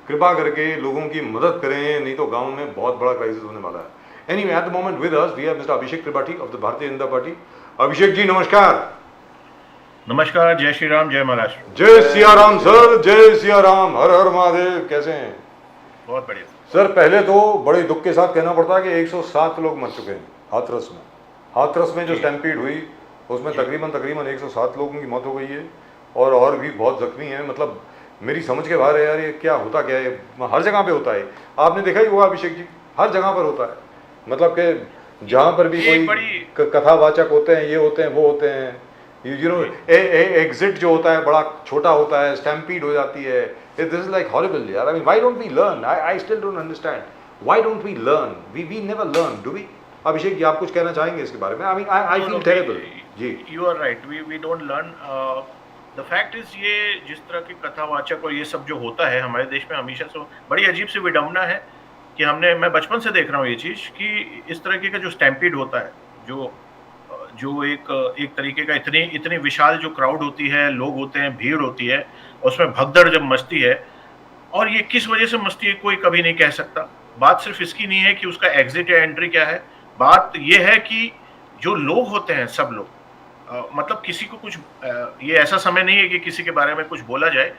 कृपा करके लोगों की मदद करें, नहीं तो गांव में बहुत बड़ा क्राइसिस होने वाला है। Anyway, at the moment with us we have mister Abhishek Tripathi of the Bharatiya Janata party. Abhishek ji नमस्कार। नमस्कार, जय श्री राम, जय महाराष्ट्र। जय सिया राम सर, जय सिया राम, हर हर महादेव। कैसे हैं? बहुत बढ़िया सर, पहले तो बड़े दुख के साथ कहना पड़ता है कि 107 लोग मर चुके हैं हाथरस में। हाथरस में जो स्टैम्पीड हुई उसमें तकरीबन 107 लोगों की मौत हो गई है और भी बहुत जख्मी हैं। मतलब मेरी समझ के बाहर है यार, ये क्या होता क्या है? हर जगह पे होता है, आपने देखा ही होगा अभिषेक जी, हर जगह पर होता है। मतलब कि जहाँ पर भी कोई कथावाचक होते हैं, ये होते हैं, वो होते हैं, यू नो, एग्जिट जो होता है बड़ा छोटा होता है, स्टैम्पीड हो जाती है। दिस इज लाइक हॉरिबल यार। I mean, why don't we learn? I still don't understand why don't we learn. We never learn, do we? Abhishek ji, आप कुछ कहना चाहेंगे इसके बारे में? I mean, I feel terrible. जी, you are right, we don't learn. The fact is, ये जिस तरह के कथावाचक और ये सब जो होता है हमारे देश में, हमेशा से बड़ी अजीब सी विडंबना है कि मैं बचपन से देख रहा हूँ ये चीज कि इस तरह का जो स्टैम्पीड होता है, जो एक तरीके का इतनी विशाल जो क्राउड होती है, लोग होते हैं, भीड़ होती है, उसमें भगदड़ जब मचती है, और ये किस वजह से मचती है कोई कभी नहीं कह सकता। बात सिर्फ इसकी नहीं है कि उसका एग्जिट या एंट्री क्या है, बात ये है कि जो लोग होते हैं, सब लोग, मतलब किसी को कुछ, ये ऐसा समय नहीं है कि किसी के बारे में कुछ बोला जाए,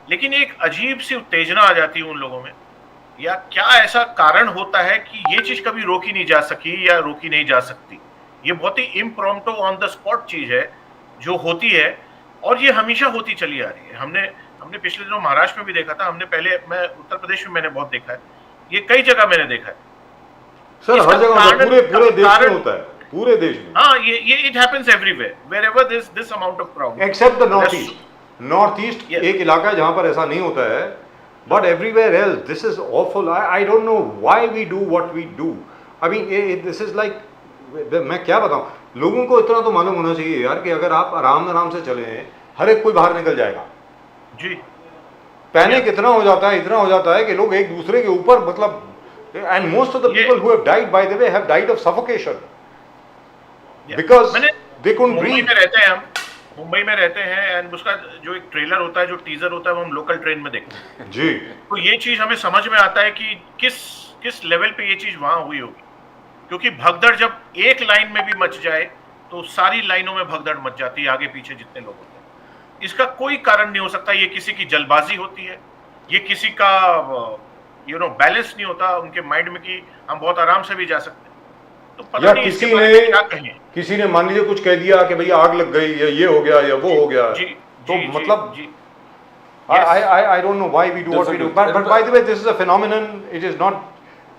लेकिन एक अजीब सी उत्तेजना आ जाती है उन लोगों में, या क्या ऐसा कारण होता है कि ये चीज कभी रोकी नहीं जा सकी या रोकी नहीं जा सकती। ये बहुत ही इम्प्रॉम्प्टो ऑन द स्पॉट चीज है जो होती है, और ये हमेशा होती चली आ रही है। हमने पिछले दिनों महाराष्ट्र में भी देखा था, मैं उत्तर प्रदेश में मैंने बहुत देखा है, ये कई जगह मैंने देखा है सर, हर जगह, पूरे देश में होता है, पूरे देश में। हाँ, ये it happens everywhere, wherever this amount of crowd, except the north east. North east एक इलाका है जहां पर ऐसा नहीं होता है, but everywhere else this is awful. I don't know why we do what we do. I mean, this is like, मैं क्या बताऊं, लोगों को इतना तो मालूम होना चाहिए यार कि अगर आप आराम से चले, हर एक कोई बाहर निकल जाएगा। जी, पैनिक इतना हो जाता है कि लोग एक दूसरे के ऊपर, मतलब, and most of the people who have died, by the way, have died of suffocation because they couldn't breathe. Mumbai में रहते हैं, एंड उसका जो एक ट्रेलर होता है, जो टीजर होता है, वो हम लोकल ट्रेन में देखते हैं जी। तो ये चीज हमें समझ में आता है कि किस लेवल पे ये चीज वहां हुई होगी, क्योंकि भगदड़ जब एक लाइन में भी मच जाए तो सारी लाइनों में भगदड़ मच जाती है, आगे पीछे जितने लोग होते हैं। इसका कोई कारण नहीं हो सकता, ये किसी की जल्दबाजी होती है, ये किसी का बैलेंस नहीं होता उनके माइंड में कि हम बहुत आराम से भी जा सकते हैं। तो पता या नहीं इसके बारे में क्या कहें। किसी ने मान लीजिए कुछ कह दिया कि भैया आग लग गई, या ये हो गया या वो हो गया, तो मतलब I don't know why we do what we do. But by the way, this is a phenomenon. It is not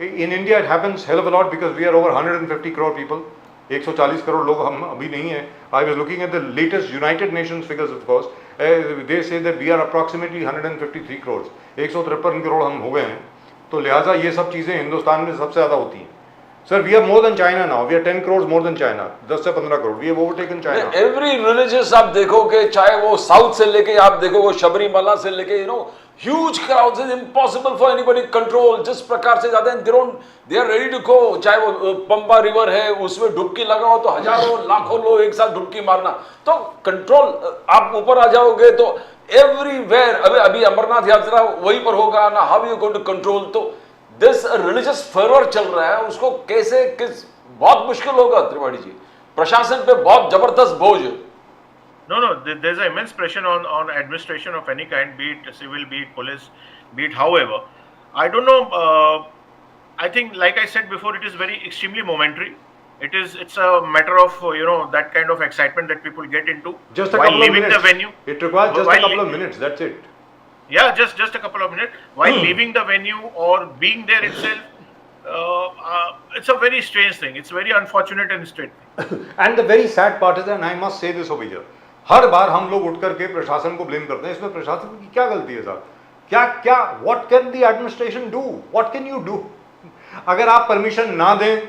in India. It happens hell of a lot because we are over 150 crore people. 140 crore लोग हम अभी नहीं है। I was looking at the latest United Nations figures, of course. They say that we are approximately 153 crores. 153 crore हम हो गए हैं। तो लिहाजा ये सब चीज़ें हिंदुस्तान में सबसे ज़्यादा होती हैं। Sir, we are more than China now. We are 10 crores more than China. 10 से 15 crore. We have overtaken China. Every religious आप देखोगे, चाहे वो साउथ से लेके आप देखो, वो शबरीमला से लेके, huge crowds is impossible for anybody to control. जिस प्रकार से जाते हैं, they are ready to go. चाहे वो पंबा रिवर है, उसमें डुबकी लगाओ तो हजारों लाखों लोग एक साथ डुबकी मारना, तो कंट्रोल, आप ऊपर आ जाओगे तो एवरीवेयर। अभी अमरनाथ यात्रा वहीं पर होगा ना, how you going to control? तो दिस रिलीजियस फर्वर चल रहा है, उसको बहुत मुश्किल होगा त्रिपाठी जी, प्रशासन पे बहुत जबरदस्त बोझ है। No, there's an immense pressure on administration of any kind, be it civil, be it police, be it however. I don't know, I think, like I said before, it is extremely momentary. It's a matter of, that kind of excitement that people get into just a while couple leaving of minutes. The venue. It requires just a couple of minutes, that's it. Yeah, just a couple of minutes. While leaving the venue or being there itself, it's a very strange thing. It's very unfortunate and strange. And the very sad part is, and I must say this over here, हर बार हम लोग उठ करके प्रशासन को blame करते हैं। इसमें प्रशासन की क्या गलती है साहब? क्या what can the administration do? What can you do? अगर आप परमिशन ना दें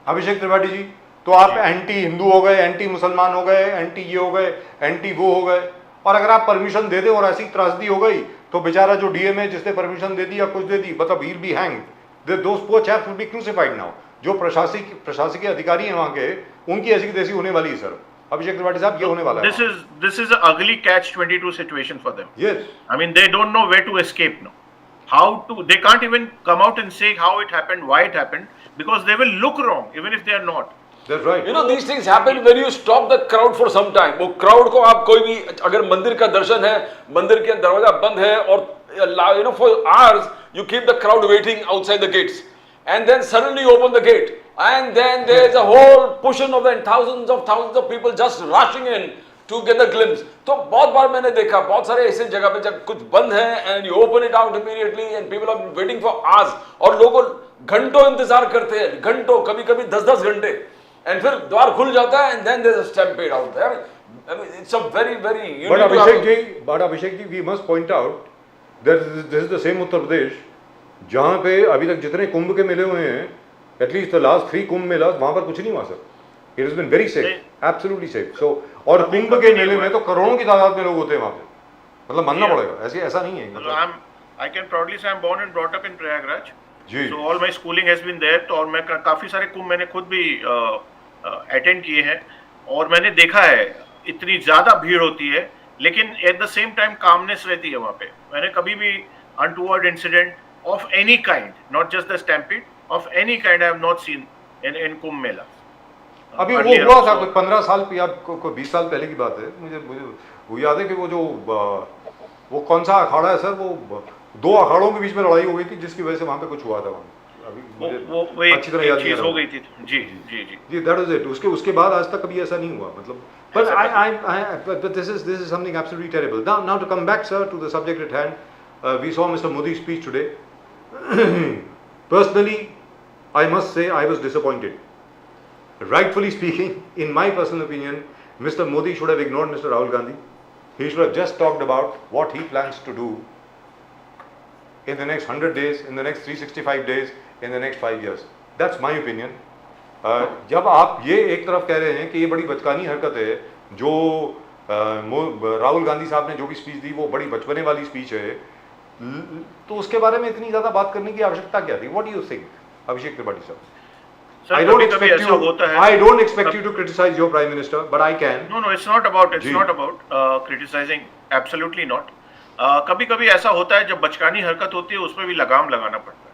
अभिषेक त्रिपाठी जी, तो आप एंटी हिंदू हो गए, एंटी मुसलमान हो गए, एंटी ये हो गए, एंटी वो हो गए। और अगर आप परमिशन दे दें और ऐसी त्रासदी हो गई, तो बेचारा जो डीएम है, जिसने परमिशन दे दी या कुछ दे दी, मतलब he'll be hanged. Those poor chaps will be crucified now. जो प्रशासकीय अधिकारी हैं वहाँ के, उनकी ऐसी की तैसी होने वाली है सर। अभिषेक त्रिपाठी साहब, ये होने वाला है। This is an ugly catch-22 situation for them. Yes. I mean, they don't know where to escape now. how to, they can't even come out and say how it happened, why it happened, because they will look wrong even if they are not. That's right. You know, these things happen when you stop the crowd for some time. वो crowd को आप कोई भी, अगर मंदिर का दर्शन है, मंदिर के दरवाजा बंद है और you know for hours you keep the crowd waiting outside the gates, and then suddenly you open the gate, and then there is a whole portion of the thousands of people just rushing in to get the glimpse. तो बहुत बार मैंने देखा, बहुत सारे ऐसे जगह पे जब कुछ बंद है and you open it out immediately and people are waiting for hours, और लोग घंटों इंतजार करते हैं, घंटों, कभी कभी 10-10 घंटे, and फिर द्वार खुल जाता है and then there is a stampede out there. I mean, it's a very you But need to have Abhishek ji, we must point out that this is the same Uttar Pradesh जहाँ पे अभी तक जितने कुंभ के मेले हुए हैं, at least the last 3 Kumbh Mela, वहाँ पर कुछ नहीं हुआ sir. It has been very safe, absolutely safe. So और कुंभ के मेले में तो करोड़ों की तादाद में लोग होते हैं वहाँ पे, मतलब मानना पड़ेगा, ऐसा नहीं है. मतलब I can proudly say I'm born and brought up in Prayagraj. Ji. So all my schooling has been there. तो और मैं काफी सारे कुंभ मैंने खुद भी अटेंड किए हैं और मैंने देखा है इतनी ज्यादा भीड़ होती है, लेकिन at the same time calmness रहती है वहाँ पे. मैंने कभी भी untoward incident of any kind, not just the stampede, of any kind I have not seen in Kumbh Mela. अभी वो हुआ था कुछ 15 साल या 20 साल पहले की बात है. मुझे वो याद है कि वो जो वो कौन सा अखाड़ा है सर, वो 2 अखाड़ों के बीच में लड़ाई हो गई थी जिसकी वजह से वहाँ पे कुछ हुआ था. अभी मुझे अच्छी तरह याद नहीं हो गई थी. जी जी जी जी, दैट वाज इट. उसके बाद आज तक कभी ऐसा नहीं हुआ, मतलब. But this is something absolutely terrible. Now to come back, sir, to the subject at hand, we saw Mr. Modi's speech today. Personally, I must say I was disappointed. Rightfully speaking, in my personal opinion, Mr. Modi should have ignored Mr. Rahul Gandhi. He should have just talked about what he plans to do in the next 100 days, in the next 365 days, in the next 5 years. That's my opinion. जब आप ये एक तरफ कह रहे हैं कि ये बड़ी बचकानी हरकत है, जो राहुल गांधी साहब ने जो भी स्पीच दी वो बड़ी बचपने वाली स्पीच है, तो उसके बारे में इतनी ज़्यादा बात करने की आवश्यकता क्या थी? What do you think, Abhishek Tripathi sir? I don't expect you to criticize your prime minister, but I can. No, it's not about criticizing. Absolutely not. कभी कभी ऐसा होता है जब बचकानी हरकत होती है उसमें भी लगाम लगाना पड़ता है.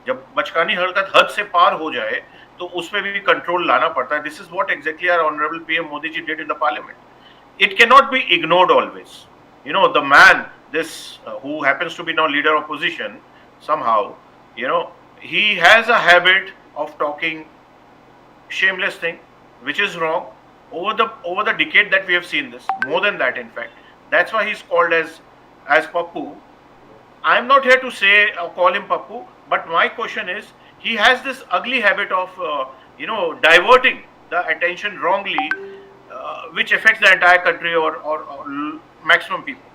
जब बचकानी हरकत हद से पार हो जाए तो उसमें भी कंट्रोल लाना पड़ता है. This is what exactly our honorable PM Modi ji did in the parliament. It cannot be ignored always. You know, the man, who happens to be now leader of opposition, somehow, you know, he has a habit of talking shameless thing, which is wrong. Over the decade that we have seen this, more than that, in fact, that's why he's called as Pappu. I'm not here to say or call him Pappu, but my question is, he has this ugly habit of diverting the attention wrongly, which affects the entire country or maximum people.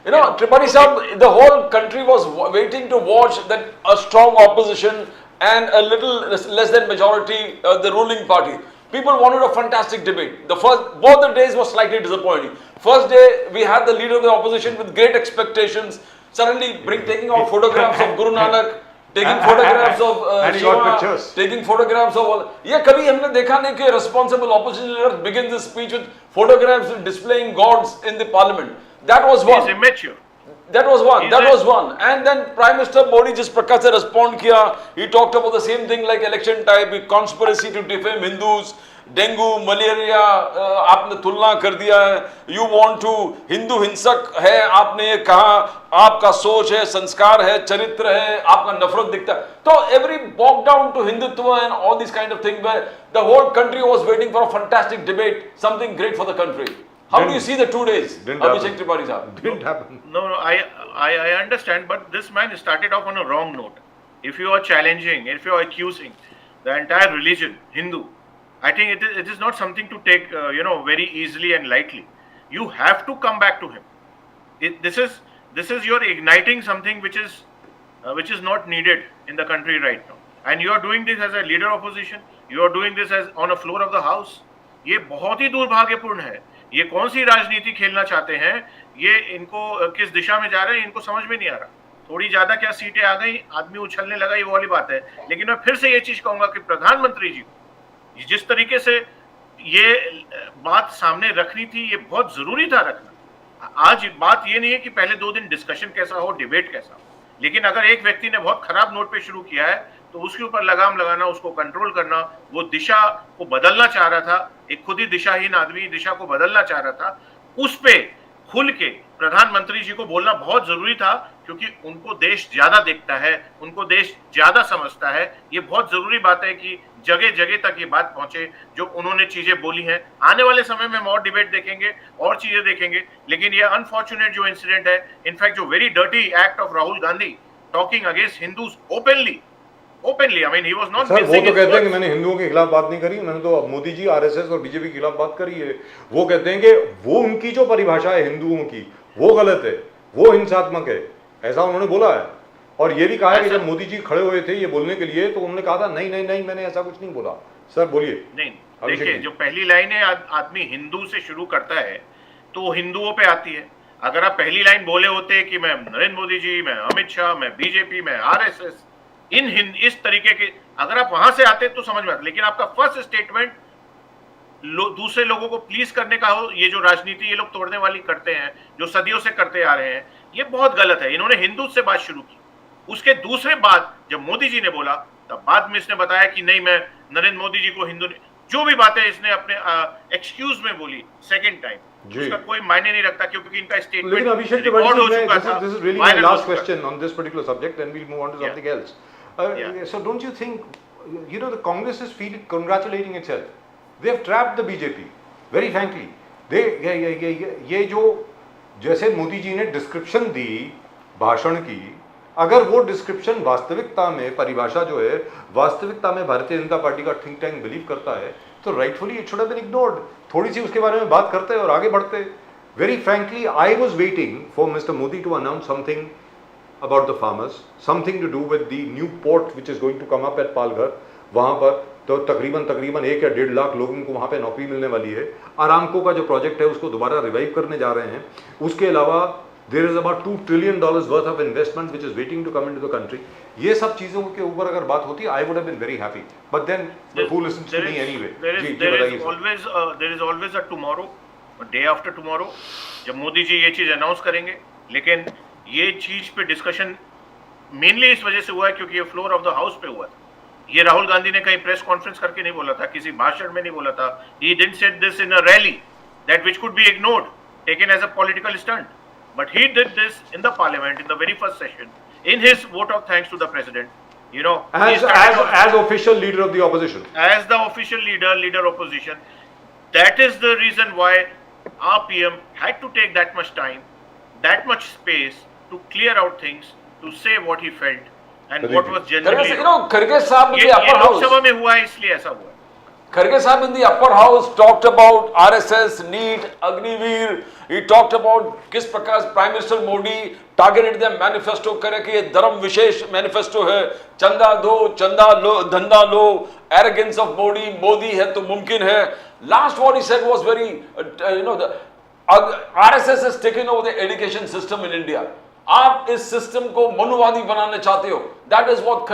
You know, Tripathi Sahab, the whole country was waiting to watch that a strong opposition and a little less than majority, the ruling party. People wanted a fantastic debate. Both the days were slightly disappointing. First day, we had the leader of the opposition with great expectations, suddenly taking off photographs of Guru Nanak, taking photographs of Shiva, taking photographs of all. ये कभी हमने देखा नहीं कि responsible opposition leader begins his speech with photographs displaying gods in the parliament. That was one. He's immature. That was one. And then Prime Minister Modi जिस प्रकार से respond किया, he talked about the same thing like election type, conspiracy to defame Hindus, dengue, malaria, आपने तुलना कर दिया है. You want to, Hindu हिंसक है आपने ये कहा, आपका सोच है, संस्कार है, चरित्र है, आपका नफरत दिखता है. तो every walk down to Hindutva and all these kind of things where the whole country was waiting for a fantastic debate, something great for the country. How do you see the 2 days, Abhishek Tripathi sahab? Didn't happen. No, I understand, but this man started off on a wrong note. If you are challenging, if you are accusing the entire religion, Hindu, I think it is not something to take very easily and lightly. You have to come back to him. This is you're igniting something which is not needed in the country right now, and you are doing this as a leader of opposition. You are doing this as on a floor of the house. ये बहुत ही दुर्भाग्यपूर्ण है. ये कौन सी राजनीति खेलना चाहते हैं, ये इनको किस दिशा में जा रहे हैं इनको समझ में नहीं आ रहा. थोड़ी ज्यादा क्या सीटें आ गई, आदमी उछलने लगा, ये वाली बात है. लेकिन मैं फिर से ये चीज कहूंगा कि प्रधानमंत्री जी को जिस तरीके से ये बात सामने रखनी थी, ये बहुत जरूरी था रखना. आज बात ये नहीं है कि पहले 2 दिन डिस्कशन कैसा हो, डिबेट कैसा हो. लेकिन अगर एक व्यक्ति ने बहुत खराब नोट पे शुरू किया है तो उसके ऊपर लगाम लगाना, उसको कंट्रोल करना, वो दिशा को बदलना चाह रहा था, एक खुद ही दिशाहीन आदमी दिशा को बदलना चाह रहा था, उस पे खुल के प्रधानमंत्री जी को बोलना बहुत जरूरी था, क्योंकि उनको देश ज्यादा देखता है, उनको देश ज्यादा समझता है। ये बहुत जरूरी बात है कि जगह जगह तक ये बात पहुंचे जो उन्होंने चीजें बोली हैं। आने वाले समय में हम और डिबेट देखेंगे और चीजें देखेंगे, लेकिन ये अनफॉर्चुनेट जो इंसिडेंट है, इनफैक्ट जो very dirty act of Rahul Gandhi talking against Hindus openly, I mean he was not sir, वो तो कहते हैं कि मैंने हिंदुओं के खिलाफ बात नहीं करी, मैंने तो मोदी जी, आरएसएस और बीजेपी के खिलाफ बात करी है। वो कहते हैं कि वो उनकी जो परिभाषा है हिंदुओं की वो गलत है, वो हिंसात्मक है, ऐसा उन्होंने बोला है। और ये भी कहा है कि जब मोदी जी खड़े हुए थे ये बोलने के लिए तो उन्होंने कहा था नहीं नहीं नहीं मैंने ऐसा कुछ नहीं बोला। सर बोलिए। नहीं, देखिए जो पहली लाइन है आदमी हिंदू से शुरू करता है तो वो हिंदुओं पे आती है। अगर आप पहली लाइन बोले होते कि मैं नरेंद्र मोदी जी, मैं अमित शाह, मैं बीजेपी, मैं आरएसएस, इस तरीके के, अगर आप वहां से आते तो समझ में आता, लेकिन आपका फर्स्ट स्टेटमेंट दूसरे लोगों को प्लीज करने का हो, ये जो राजनीति ये लोग तोड़ने वाली करते हैं, जो सदियों से करते आ रहे हैं, ये बहुत गलत है। इन्होंने हिंदू से बात शुरू की, उसके दूसरे बाद जब मोदी जी ने बोला तब बाद में इसने बताया कि नहीं मैं नरेंद्र मोदी जी को हिंदू, जो भी बातें इसने अपने एक्सक्यूज में बोली सेकंड टाइम, उसका कोई मायने नहीं रखता क्योंकि इनका स्टेटमेंट लेकिन अभिषेक रिकॉर्ड हो चुका था। this is really my last question on this particular subject and we'll move on to something else. So don't you think, you know, the Congress is congratulating itself. They have trapped the BJP, very frankly. ये जो जैसे मोदी जी ने description दी भाषण की, अगर वो description वास्तविकता में, परिभाषा जो है वास्तविकता में भारतीय जनता पार्टी का थिंक टैंक बिलीव करता है तो rightfully it should have been ignored. थोड़ी सी उसके बारे में बात करते और आगे बढ़ते। Very frankly I was waiting for mister Modi to announce something about the farmers, something to do with the new port which is going to come up at Palghar. वहाँ पर तो तकरीबन 1 या 1.5 लाख लोगों को वहाँ पे नौकरी मिलने वाली है। अरामको का जो प्रोजेक्ट है उसको दोबारा रिवाइव करने जा रहे हैं। उसके अलावा there is about $2 trillion worth of investment which is waiting to come into the country. ये सब चीज़ों के ऊपर अगर बात होती I would have been very happy. But then who listens to me anyway? There is always a tomorrow, a day after tomorrow, जब मोदी जी ये चीज़ अनाउंस करेंगे। लेकिन ये चीज पे डिस्कशन मेनली इस वजह से हुआ है क्योंकि ये फ्लोर ऑफ द हाउस पे हुआ था। ये राहुल गांधी ने कहीं प्रेस कॉन्फ्रेंस करके नहीं बोला था, किसी भाषण में नहीं बोला था। He didn't say this in a rally that which could be ignored, taken as a political stunt, but he did this in the parliament in the very first session in his vote of thanks to the president. You know, as official leader of the opposition, as the official leader opposition. That is the reason why our PM had to take that much time, that much space to clear out things, to say what he felt and what was genuinely. You know, Kharge साहब in the upper house, Lok Sabha में हुआ है इसलिए ऐसा हुआ है। Kharge साहब in the upper house talked about RSS, NEET, Agniveer. He talked about किस प्रकार prime minister Modi targeted the manifesto करे कि ये धर्म विशेष मैनिफेस्टो है, चंदा दो, चंदा लो, धंधा लो, एरोगेंस ऑफ मोदी है तो मुमकिन है। Last what he said was very, you know, the RSS has taken over the education system in India. आप इस सिस्टम को मनुवादी बनाने चाहते हो। That is what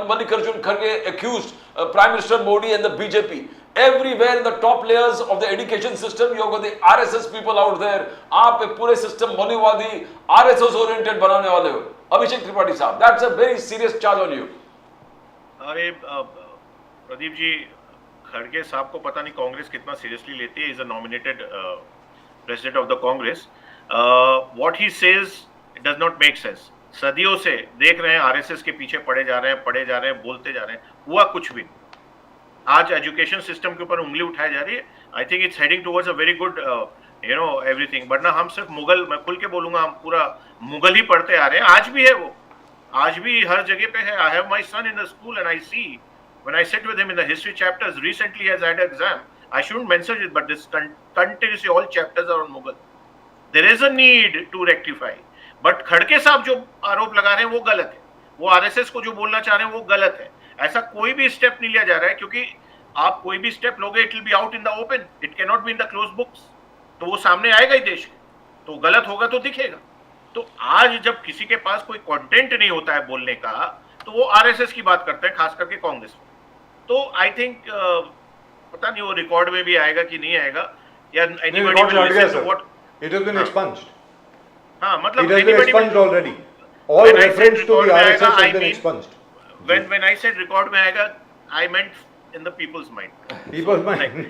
Mallikarjun Kharge accused Prime Minister Modi and the BJP. Everywhere in the top layers of the education system, you have got the RSS people out there. आप एक पूरे system मनुवादी RSS oriented बनाने वाले हो। अभिषेक त्रिपाठी साहब, that's a very serious charge on you. अरे प्रदीप जी, खड़गे साहब को पता नहीं कांग्रेस कितना सीरियसली लेती है। Is a nominated president of the Congress. What he says it does not make sense. सदियों से देख रहे हैं आरएसएस के पीछे पड़े जा रहे हैं, बोलते जा रहे हैं, हुआ कुछ भी। आज एजुकेशन सिस्टम के ऊपर उंगली उठाई जा रही है। I think it's heading towards a very good you know everything. वरना हम सिर्फ मुगल, मैं खुल के बोलूंगा, हम पूरा मुगल ही पढ़ते आ रहे हैं। आज भी है वो, आज भी हर जगह पे है। I have my son in the school and I see when I sit with him in the history chapters, recently has had an exam. I shouldn't mention it, but this continuously all chapters are on Mughal. There is a need to rectify. But खड़के साहब जो आरोप लगा रहे हैं वो गलत है। वो आरएसएस को जो बोलना चाह रहे हैं वो गलत है। ऐसा कोई भी स्टेप नहीं लिया जा रहा है, क्योंकि आप कोई भी स्टेप लोगे it will be out in the open, it can not be in the close books. तो वो सामने आएगा ही देश के, तो गलत होगा तो दिखेगा। तो आज जब किसी के पास कोई कंटेंट नहीं होता है बोलने का, तो वो आरएसएस की बात करते हैं, खास करके कांग्रेस में। तो आई थिंक पता नहीं वो रिकॉर्ड में भी आएगा कि नहीं आएगा, या anybody will listen to what it has been expunged. हां, मतलब it has been expunged already. All When I said reference to record the में RSS आएगा, has I been mean, expunged. when I said record में आएगा, I meant in the people's mind. People's mind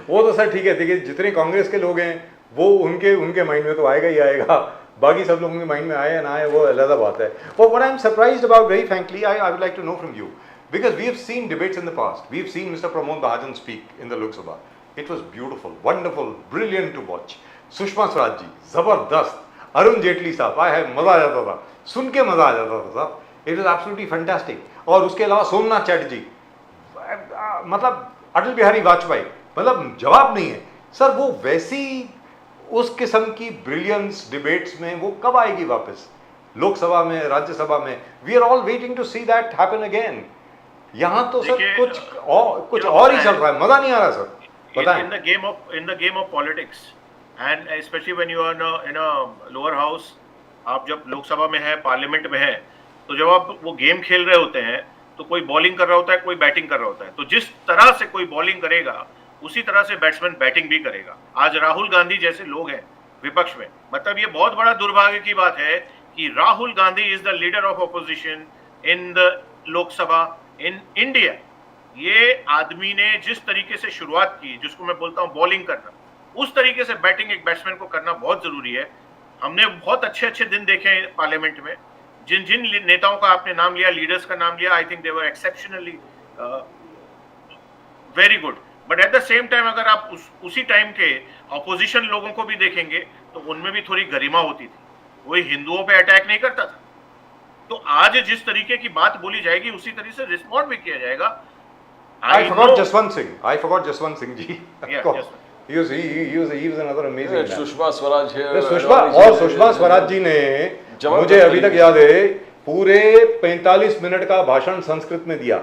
वो तो sir ठीक है, देखिए जितने कांग्रेस के लोग हैं वो उनके माइंड में तो आएगा ही आएगा, बाकी सब लोगों के माइंड में आए या ना आए वो अलग बात है. But what I am surprised about, very frankly, I would like to know from you, because we have seen debates in the past. We have seen Mr. Pramod Mahajan speak in the Lok Sabha. It was beautiful, wonderful, brilliant to watch. Sushma Swaraj ji जबरदस्त, अरुण जेटली साहब आए है, मजा आ जाता था, सुन के मजा आ जाता था साहब. It was absolutely fantastic. और उसके अलावा सोमनाथ चैटर्जी, मतलब अटल बिहारी वाजपेयी, मतलब जवाब नहीं है सर. वो वैसी उस किस्म की ब्रिलियंस डिबेट्स में वो कब आएगी वापस लोकसभा में, राज्यसभा में? We are all waiting to see that happen again. यहाँ तो सर देखिए, कुछ और ही चल रहा है, मजा नहीं आ रहा सर. बताएं. in the game of politics and especially when you are in a lower house, आप जब लोकसभा में है, पार्लियामेंट में है, तो जब आप वो गेम खेल रहे होते हैं तो कोई बॉलिंग कर रहा होता है, कोई बैटिंग कर रहा होता है. तो जिस तरह से कोई बॉलिंग करेगा उसी तरह से बैट्समैन बैटिंग भी करेगा. आज राहुल गांधी जैसे लोग हैं विपक्ष में, मतलब ये बहुत बड़ा दुर्भाग्य की बात है कि Rahul Gandhi is the leader of opposition in the Lok Sabha in India. ये आदमी ने जिस तरीके से शुरुआत की, जिसको मैं बोलता हूँ बॉलिंग करना, उस तरीके से बैटिंग एक बैट्समैन को करना बहुत जरूरी है. हमने बहुत अच्छे अच्छे दिन देखे हैं पार्लियामेंट में. जिन जिन नेताओं का आपने नाम लिया, लीडर्स का नाम लिया, I think they were exceptionally very good. But at the same time अगर आप उसी टाइम के ऑपोजिशन लोगों को भी देखेंगे तो उनमें भी थोड़ी गरिमा होती थी. कोई हिंदुओं पे अटैक नहीं करता था. तो आज जिस तरीके की बात बोली जाएगी उसी तरीके से रिस्पॉन्ड भी किया जाएगा. I forgot Jaswant Singh ji. Yeah, Of course. Jaswant. He was another amazing man. Sushma Swaraj है, सुषमा स्वराज जी ने मुझे अभी तक याद है पूरे 45 मिनट का भाषण संस्कृत में दिया,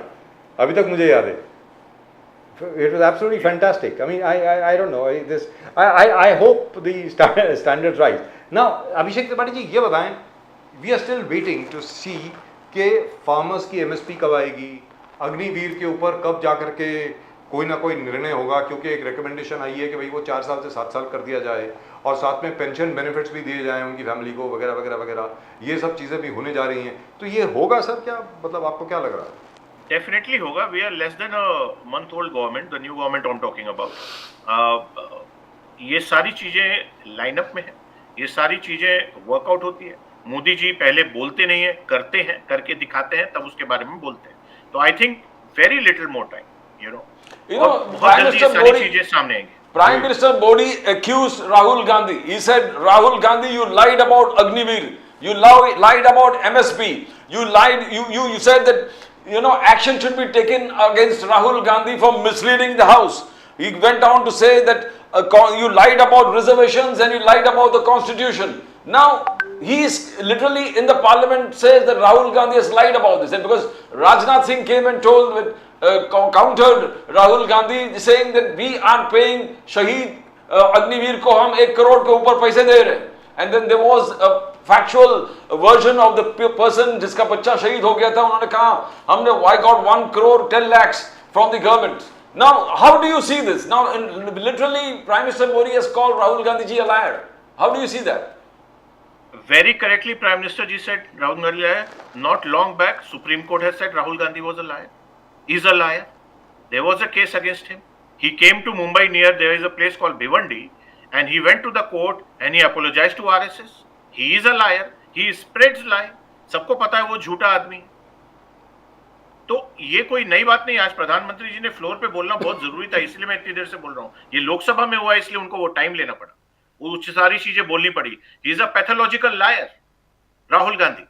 अभी तक मुझे याद है. It was absolutely fantastic. I mean, I don't know this. I hope the standards rise. Now, अभिषेक त्रिपाठी जी ये बताएं, we are still waiting to see कि फार्मर्स की MSP कब आएगी, अग्निवीर के ऊपर कब जाकर के कोई ना कोई निर्णय होगा, क्योंकि एक रिकमेंडेशन आई है कि भाई वो 4 साल से 7 साल कर दिया जाए और साथ में पेंशन बेनिफिट्स भी दिए जाएं उनकी फैमिली को वगैरह वगैरह वगैरह. ये सब चीज़ें भी होने जा रही हैं. तो ये होगा सर क्या, मतलब आपको क्या लग रहा है? डेफिनेटली होगा. We are less than a month old government, the new government I am talking about. ये सारी चीजें लाइनअप में है, ये सारी चीजें वर्कआउट होती है. मोदी जी पहले बोलते नहीं है, करते हैं, करके दिखाते हैं, तब उसके बारे में बोलते हैं. तो I think very little more time, you know, बहुत जल्दी ये सारी चीजें सामने आएंगी. Prime Minister Modi accused Rahul Gandhi. He said, Rahul Gandhi, you lied about Agnivir. You lied about MSP. You lied. You said that, you know, action should be taken against Rahul Gandhi for misleading the House. He went on to say that you lied about reservations and you lied about the Constitution. Now, he is literally in the Parliament says that Rahul Gandhi has lied about this. And because Rajnath Singh came and told with countered Rahul Gandhi saying that we are paying Shaheed Agnivir को हम 1 करोड़ के ऊपर पैसे दे रहे हैं. And then there was a factual version of the person जिसका बच्चा शहीद हो गया था. उन्होंने कहा हमने I got 1 crore 10 lakhs from the government. Now how do you see this? Now literally Prime Minister Modi has called Rahul Gandhi ji a liar. How do you see that? Very correctly, Prime Minister ji said Rahul Gandhi liar. Not long back, Supreme Court has said Rahul Gandhi was a liar. Is a liar. There was a case against him. He came to Mumbai near, there is a place called Bhiwandi, and he went to the court and he apologized to RSS. He is a liar. He spreads lie. सबको पता है वो झूठा आदमी. तो ये कोई नई बात नहीं. आज प्रधानमंत्री जी ने फ्लोर पे बोलना बहुत जरूरी था, इसलिए मैं इतनी देर से बोल रहा हूँ. ये लोकसभा में हुआ इसलिए उनको वो टाइम लेना पड़ा, वो सारी चीजें बोलनी पड़ी. He is a pathological liar, Rahul Gandhi.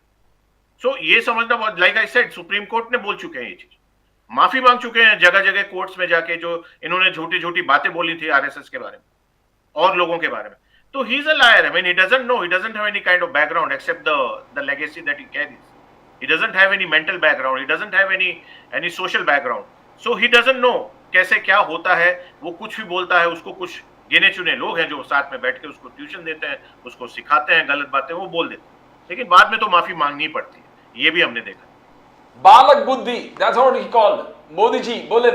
So ये समझना बहुत, like I said, supreme court ने बोल चुके हैं ये चीज, माफी मांग चुके हैं जगह जगह कोर्ट्स में जाके, जो इन्होंने झूठी झूठी बातें बोली थी आरएसएस के बारे में और लोगों के बारे में. तो he is a liar. I mean he doesn't know, he doesn't have any kind of background except the legacy that he carries. He doesn't have any mental background, he doesn't have any social background. So he doesn't know कैसे क्या होता है. वो कुछ भी बोलता है, उसको कुछ गिने चुने लोग हैं जो साथ में बैठ के उसको ट्यूशन देते हैं, उसको सिखाते हैं, गलत बातें वो बोल देते हैं, लेकिन बाद में तो माफी मांगनी पड़ती है. ये भी हमने देखा. Balak Buddhi, that's what he called. Modi ji, bole,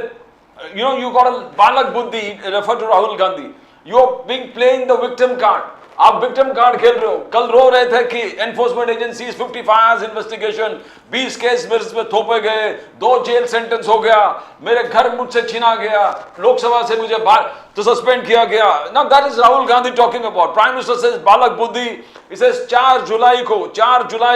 you got a Balak Buddhi, refer to Rahul Gandhi. You're playing the victim card. आप विक्टिम कार्ड खेल रहे हो। कल रो रहे थे कि enforcement agencies 55 hours investigation, 20 case मेरे पे थोपे गए, 2 जेल सेंटेंस हो गया, मेरे घर मुझसे छीना गया, लोकसभा से मुझे बाहर तो सस्पेंड किया गया। Now that is Rahul Gandhi talking about. Prime minister says बालक बुद्धि। इसे 4 जुलाई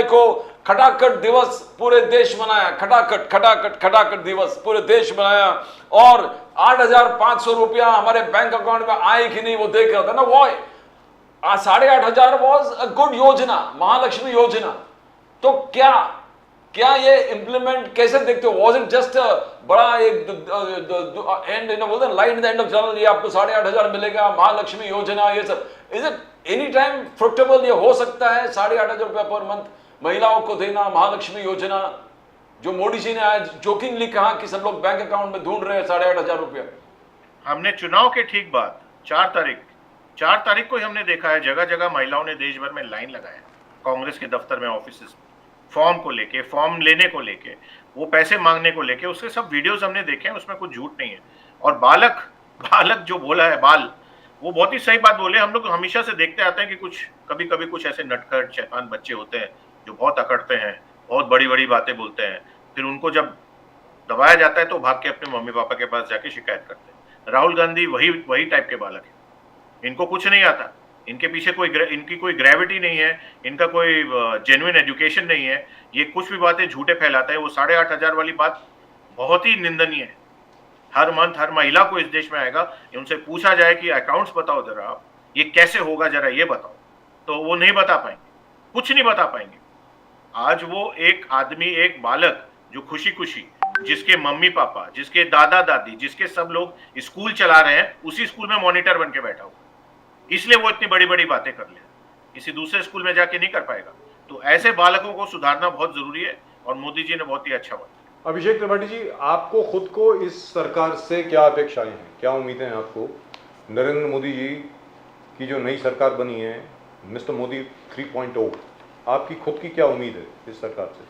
को खटाखट दिवस पूरे देश मनाया। खटाखट दिवस पूरे देश मनाया। और 8,500 रुपया हमारे बैंक अकाउंट में आए कि नहीं वो देख रहा था ना। वो 8,500 वॉज अ गुड योजना, महालक्ष्मी योजना। तो क्या ये इंप्लीमेंट कैसे देखते हो? वॉज इट जस्ट बड़ा एक एंड बोलते हैं light at the end of tunnel, ये आपको 8,500 मिलेगा, महालक्ष्मी योजना, ये सब। Is it any time fructable? ये हो सकता है 8,500 रुपया पर मंथ महिलाओं को देना, महालक्ष्मी योजना, जो मोदी जी ने आज जोकिंगली कहा कि सब लोग बैंक अकाउंट में ढूंढ रहे हैं 8,500 रुपया। हमने चुनाव के ठीक बाद 4 तारीख को ही हमने देखा है जगह जगह महिलाओं ने देश भर में लाइन लगाया, कांग्रेस के दफ्तर में, ऑफिस में, फॉर्म को लेके, फॉर्म लेने को लेके, वो पैसे मांगने को लेके, उसके सब वीडियोस हमने देखे हैं, उसमें कुछ झूठ नहीं है। और बालक जो बोला है, वो बहुत ही सही बात बोले। हम लोग हमेशा से देखते आते हैं कि कभी कभी कुछ ऐसे नटखट शैतान बच्चे होते हैं जो बहुत अकड़ते हैं, बहुत बड़ी बड़ी बातें बोलते हैं, फिर उनको जब दबाया जाता है तो भाग के अपने मम्मी पापा के पास जाके शिकायत करते हैं। राहुल गांधी वही टाइप के बालक है। इनको कुछ नहीं आता, इनके पीछे इनकी कोई ग्रेविटी नहीं है, इनका कोई जेन्युइन एजुकेशन नहीं है। ये कुछ भी बातें झूठे फैलाता है। वो 8,500 वाली बात बहुत ही निंदनीय है। हर मंथ हर महिला को इस देश में आएगा, उनसे पूछा जाए कि अकाउंट्स बताओ जरा आप, ये कैसे होगा जरा ये बताओ, तो वो नहीं बता पाएंगे, कुछ नहीं बता पाएंगे। आज वो एक आदमी, एक बालक जो खुशी खुशी, जिसके मम्मी पापा, जिसके दादा दादी, जिसके सब लोग स्कूल चला रहे हैं, उसी स्कूल में मॉनिटर बन के बैठा हुआ, इसलिए वो इतनी बड़ी बड़ी बातें कर ले, किसी दूसरे स्कूल में जाके नहीं कर पाएगा। तो ऐसे बालकों को सुधारना बहुत जरूरी है और मोदी जी ने बहुत ही अच्छा बात। अभिषेक त्रिपाठी जी, आपको खुद को इस सरकार से क्या अपेक्षाएं हैं, क्या उम्मीदें हैं आपको? नरेंद्र मोदी जी की जो नई सरकार बनी है, मिस्टर मोदी 3.0, आपकी खुद की क्या उम्मीद है इस सरकार से?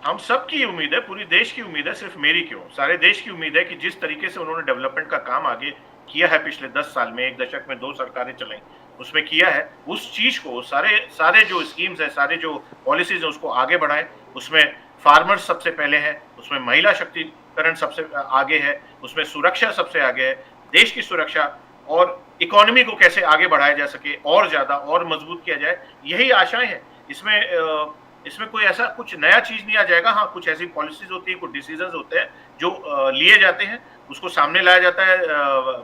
हम सब की उम्मीद है, पूरी देश की उम्मीद है, सिर्फ मेरी क्यों, सारे देश की उम्मीद है कि जिस तरीके से उन्होंने डेवलपमेंट का काम आगे किया है पिछले 10 साल में, 1 दशक में 2 सरकारें चलाई, उसमें किया है, उस चीज को सारे जो स्कीम्स है, सारे जो पॉलिसीज है, उसको आगे बढ़ाएं। उसमें फार्मर्स सबसे पहले है, उसमें महिला शक्तिकरण सबसे आगे है, उसमें सुरक्षा सबसे आगे है। देश की सुरक्षा और इकोनॉमी को कैसे आगे बढ़ाया जा सके, और ज्यादा और मजबूत किया जाए, यही आशाएं हैं। इसमें कोई ऐसा कुछ नया चीज नहीं आ जाएगा। हाँ, कुछ ऐसी पॉलिसीज होती है, कुछ डिसीजंस होते हैं जो लिए जाते हैं, उसको सामने लाया जाता है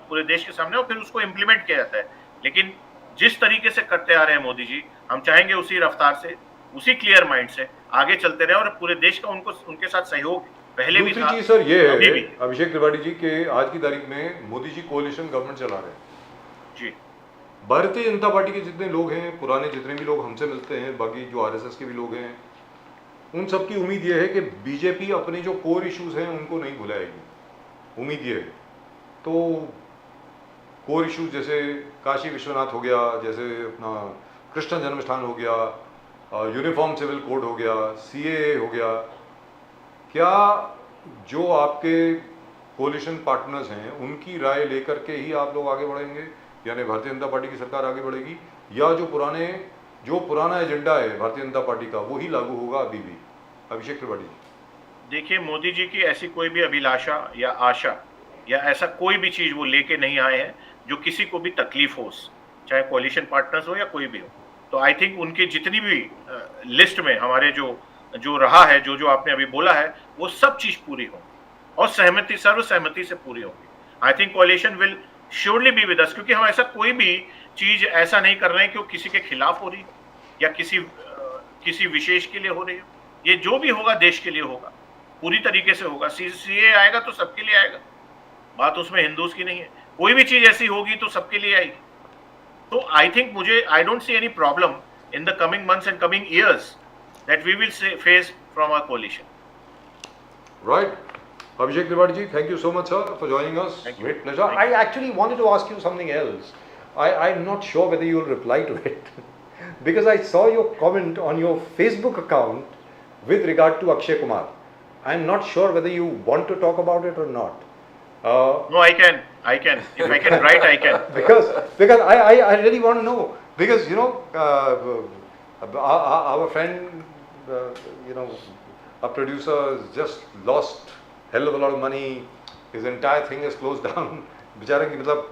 पूरे देश के सामने, और फिर उसको इम्प्लीमेंट किया जाता है। लेकिन जिस तरीके से करते आ रहे हैं मोदी जी, हम चाहेंगे उसी रफ्तार से, उसी क्लियर माइंड से आगे चलते रहे, और पूरे देश का उनके साथ सहयोग पहले भी था। दूसरी चीज सर ये है अभिषेक त्रिपाठी जी के आज की तारीख में मोदी जी कोalition गवर्नमेंट चला रहे हैं जी। भारतीय जनता पार्टी के जितने लोग हैं, पुराने जितने भी लोग हमसे मिलते हैं, बाकी जो आरएसएस के भी लोग हैं, उन सब की उम्मीद ये है कि बीजेपी अपने जो कोर इश्यूज हैं उनको नहीं भुलाएगी। उम्मीद ये है। तो कोर इश्यूज जैसे काशी विश्वनाथ हो गया, जैसे अपना कृष्ण जन्मस्थान हो गया, यूनिफॉर्म सिविल कोड हो गया, सीएए हो गया, क्या जो आपके कोलिशन पार्टनर्स हैं उनकी राय लेकर के ही आप लोग आगे बढ़ेंगे, यानी भारतीय जनता पार्टी की सरकार आगे बढ़ेगी, या जो पुराना एजेंडा है भारतीय जनता पार्टी का वही लागू होगा अभी भी? अभिषेक त्रिपाठी जी, देखिए, मोदी जी की ऐसी कोई भी अभिलाषा या आशा या ऐसा कोई भी चीज वो लेके नहीं आए हैं जो किसी को भी तकलीफ हो, चाहे कोलिशन पार्टनर्स हो या कोई भी हो। तो आई थिंक उनकी जितनी भी लिस्ट में हमारे जो रहा है, जो आपने अभी बोला है, वो सब चीज पूरी हो और सर्वसहमति से पूरी होगी। I think coalition will surely be with us, क्योंकि हम ऐसा कोई भी चीज ऐसा नहीं कर रहे हैं कि वो किसी के खिलाफ हो रही हो या किसी विशेष के लिए हो रही हो। ये जो भी होगा देश के लिए होगा, पूरी तरीके से होगा। सीए आएगा तो सबके लिए आएगा, बात उसमें हिंदूज की नहीं है। कोई भी चीज ऐसी होगी तो सबके लिए आएगी। तो I think I don't see any problem in the coming months and coming years that we will face from our coalition. Right. Abhishek Tripathi ji, thank you so much, sir, for joining us. Great pleasure. I actually wanted to ask you something else. I'm not sure whether you will reply to it because I saw your comment on your Facebook account with regard to Akshay Kumar. I'm not sure whether you want to talk about it or not. No, I can. If I can write, I can. Because I really want to know Because our friend, a producer has just lost hell of a lot of money. His entire thing is closed down. बेचारे की मतलब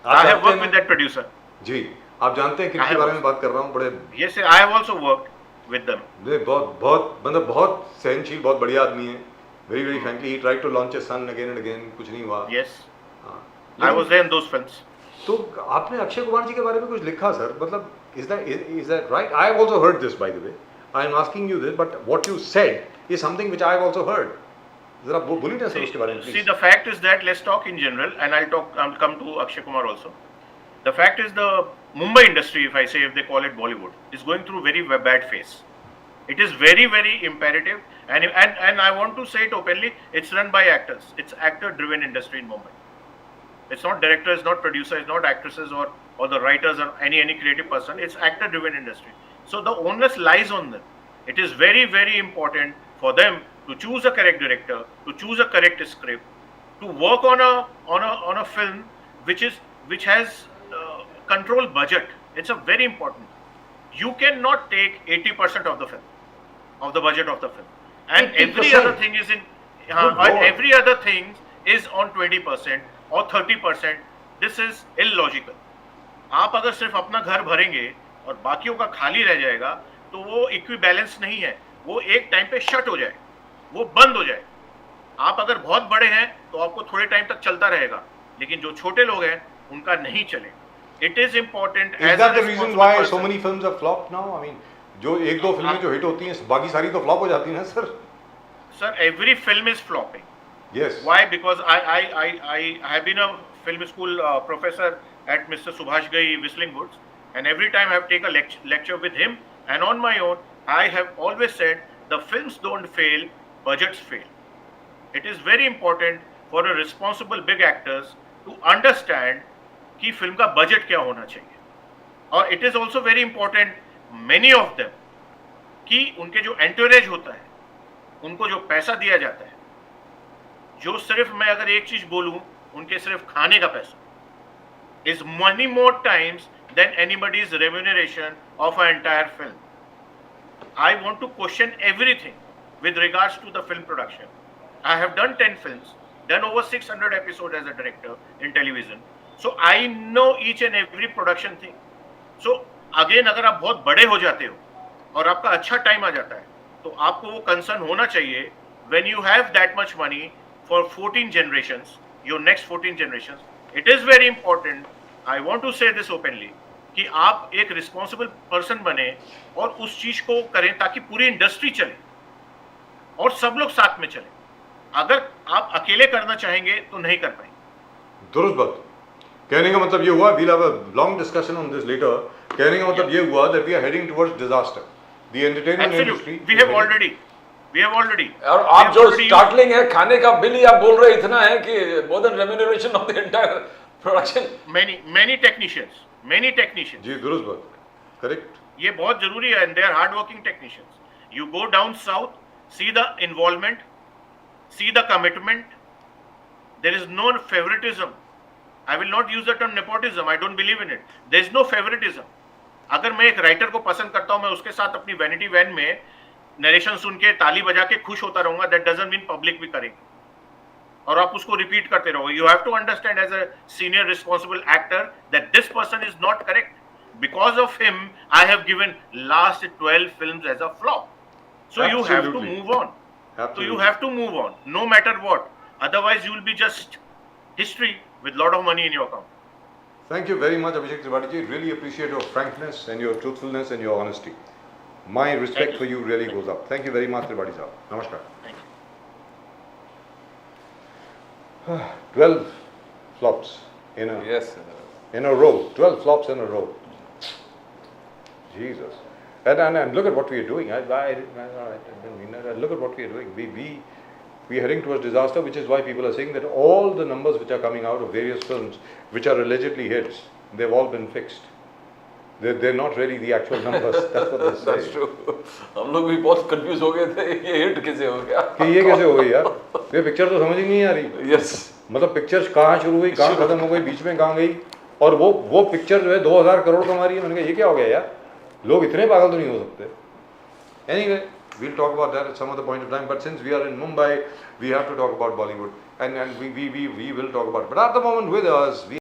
I have worked with that producer. जी, आप जानते हैं किसके बारे में बात कर रहा हूँ? बड़े Yes, I have also worked with them. बहुत सहनशील, बहुत बढ़िया आदमी है. Very frankly, he tried to launch his son again and again, कुछ नहीं हुआ. Yes, हाँ. I was there in those films. तो आपने अक्षय कुमार जी के बारे में कुछ लिखा सर, मतलब is that right? I have also heard this, by the way. I am asking you this, but what you said is something which I have also heard. जरा बोलिए ना सर उसके बारे में See, please. the fact is that let's talk in general, and I'll come to Akshay Kumar also. The fact is the Mumbai industry, if they call it Bollywood, is going through very bad phase. It is very imperative, and I want to say it openly. It's run by actors. It's actor-driven industry in Mumbai. It's not directors, not producers, not actresses or the writers or any creative person. It's actor-driven industry. So the onus lies on them. It is very important for them to choose a correct director, to choose a correct script, to work on a film which has controlled budget. It's a very important. You cannot take 80% of the film, of the budget of the film, and 80%. every other thing is every other thing is on 20% or 30%. This is illogical. आप अगर सिर्फ अपना घर भरेंगे और बाकियों का खाली रह जाएगा तो वो इक्विबैलेंस नहीं है. वो एक टाइम पे शट हो जाए, वो बंद हो जाए. आप अगर बहुत बड़े हैं तो आपको थोड़े टाइम तक चलता रहेगा, लेकिन जो छोटे लोग हैं उनका नहीं चलेगा. It is important. Is that the reason why so many films are flopped now? I mean, जो एक दो फिल्में जो हिट होती हैं, बाकी सारी तो फ्लॉप हो जाती हैं ना sir. Sir, every film is flopping. Yes. Why? Because I have been a film school professor at Mr. Subhash Ghai Whistling Woods, and every time I have taken a lecture with him and on my own, I have always said the films don't fail, budgets fail. It is very important for a responsible big actors to understand कि film का budget क्या होना चाहिए. और it is also very important, many of them, कि उनके जो एंटरेज होता है, उनको जो पैसा दिया जाता है, जो सिर्फ मैं अगर एक चीज बोलूं, उनके सिर्फ खाने का पैसा is many more times than anybody's remuneration of an entire film. I want to question everything with regards to the film production. I have done 10 films, done over 600 episodes as a director in television. So I know each and every production thing. So again, अगर आप बहुत बड़े हो जाते हो और आपका अच्छा टाइम आ जाता है, तो आपको वो कंसर्न होना चाहिए when you have that much money for 14 generations, your next 14 generations. It is very important, I want to say this openly, कि आप एक रिस्पॉन्सिबल पर्सन बने और उस चीज को करें ताकि पूरी इंडस्ट्री चले और सब लोग साथ में चले. अगर आप अकेले करना चाहेंगे तो नहीं कर पाएंगे. दुरुस्त बात. कहने का मतलब ये हुआ, we'll have a long discussion on this later. कहने का मतलब ये हुआ that we are heading towards disaster. The entertainment industry. We have already. और आप जो स्टार्टलिंग है, खाने का बिल ही आप बोल रहे इतना है कि more than remuneration of the entire production. Many technicians. जी दुरुस्त बात. Correct. ये बहुत जरूरी है, and they are hard-working technicians. You go down south, see the involvement, see the commitment. There is no favoritism. I will not use the term nepotism. I don't believe in it. There is no favoritism. अगर मैं एक writer को पसंद करता हूं, मैं उसके साथ अपनी वैनिटी वैन में नरेशन सुन के ताली बजा के खुश होता रहूंगा. दैट डजंट मीन पब्लिक भी करेगी और आप उसको रिपीट करते रहोगे. You have to understand as a senior responsible actor that this person is not correct. Because of him, I have given last 12 films as a flop. So you have to move on. So you have to move on, no matter what. Otherwise, you will be just history with lot of money in your account. Thank you very much, Abhishek Tripathi ji. Really appreciate your frankness and your truthfulness and your honesty. My respect for you really goes up. Thank you very much, Tripathi sahab. Namaskar. Thank you. 12 flops in a row. 12 flops in a row. Jesus. And look at what we are doing. Look at what we are doing. We are heading towards disaster, which is why people are saying that all the numbers which are coming out of various films which are allegedly hits, they've all been fixed. They're not really the actual numbers. That's what they say. That's true. हम लोग भी बहुत confuse हो गए थे, ये hit कैसे हो गया? कि ये कैसे हो गई यार? ये पिक्चर तो समझ ही नहीं आ रही. Yes. मतलब पिक्चर्स कहाँ शुरू हुई, कहाँ खत्म हो गई, बीच में कहाँ गई, और वो पिक्चर जो है 2000 करोड़ कमा रही है। मैंने कहा ये क्या हो गया यार, लोग इतने पागल तो नहीं हो सकते। Anyway, we'll talk about that at some other point of time, but since we are in Mumbai, we have to talk about Bollywood, and we will talk about it. But at the moment with us, we